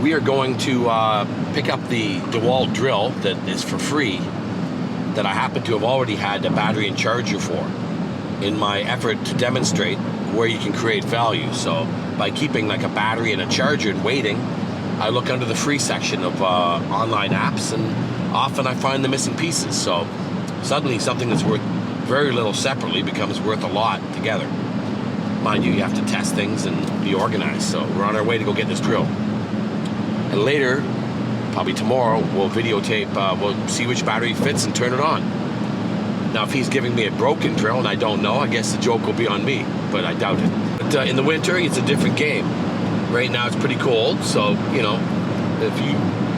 we are going to pick up the DeWalt drill that is for free, that I happen to have already had a battery and charger for, in my effort to demonstrate where you can create value. So by keeping like a battery and a charger and waiting, I look under the free section of online apps, and often I find the missing pieces. So suddenly something that's worth very little separately becomes worth a lot together. Mind you, you have to test things and be organized. So we're on our way to go get this drill. And later, probably tomorrow, we'll videotape, we'll see which battery fits and turn it on. Now, if he's giving me a broken drill and I don't know, I guess the joke will be on me, but I doubt it. But in the winter, it's a different game. Right now, it's pretty cold, so, you know, if you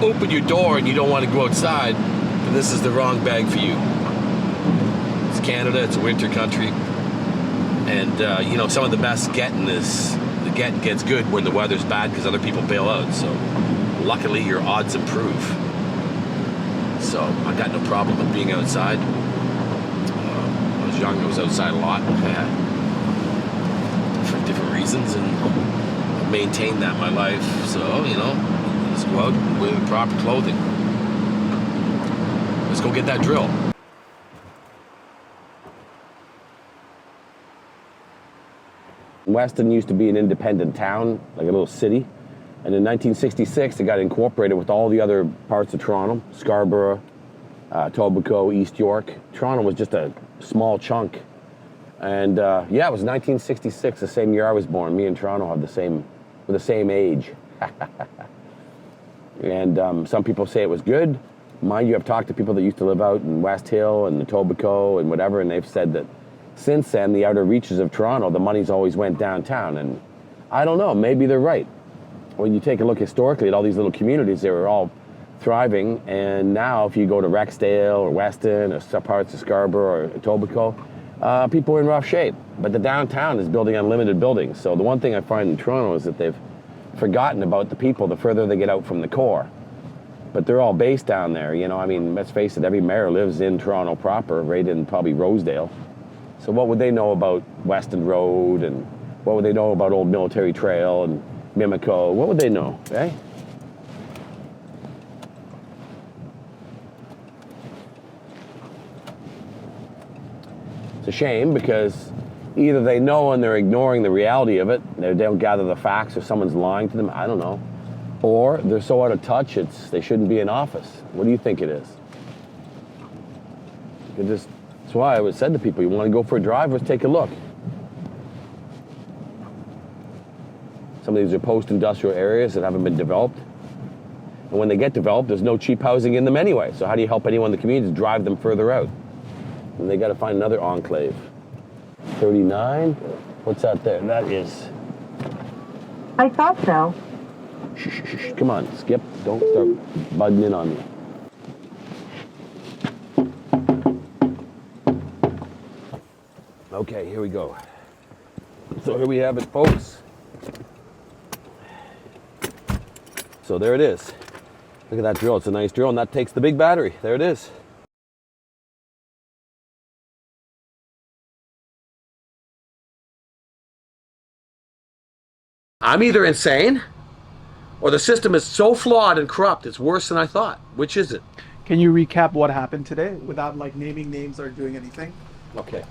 open your door and you don't want to go outside, then this is the wrong bag for you. It's Canada, it's a winter country, and, you know, some of the best getting is, the get gets good when the weather's bad because other people bail out, so luckily your odds improve. So I got no problem with being outside. I was young, I was outside a lot, for different reasons, and I've maintained that in my life. So, you know, just go out with proper clothing. Let's go get that drill. Weston used to be an independent town, like a little city. And in 1966, it got incorporated with all the other parts of Toronto, Scarborough, Etobicoke, East York. Toronto was just a small chunk. And yeah, it was 1966, the same year I was born. Me and Toronto had the same age. And some people say it was good. Mind you, I've talked to people that used to live out in West Hill and Etobicoke and whatever, and they've said that since then, the outer reaches of Toronto, the money's always went downtown. And I don't know, maybe they're right. When you take a look historically at all these little communities, they were all thriving. And now if you go to Rexdale or Weston or some parts of Scarborough or Etobicoke, people are in rough shape. But the downtown is building unlimited buildings. So the one thing I find in Toronto is that they've forgotten about the people the further they get out from the core. But they're all based down there, you know. I mean, let's face it, every mayor lives in Toronto proper, right in probably Rosedale. So what would they know about Weston Road, and what would they know about Old Military Trail and Mimico? What would they know, eh? It's a shame because either they know and they're ignoring the reality of it, they don't gather the facts, or someone's lying to them, I don't know. Or they're so out of touch, they shouldn't be in office. What do you think it is? That's why I always said to people, you want to go for a drive, let's take a look. Some of these are post-industrial areas that haven't been developed. And when they get developed, there's no cheap housing in them anyway. So how do you help anyone in the community to drive them further out? And they got to find another enclave. 39? What's that there? That is... I thought so. Shh. Come on, Skip. Don't start budding in on me. Okay, here we go. So here we have it, folks. So there it is. Look at that drill. It's a nice drill, and that takes the big battery. There it is. I'm either insane, or the system is so flawed and corrupt, it's worse than I thought. Which is it? Can you recap what happened today without like naming names or doing anything? Okay.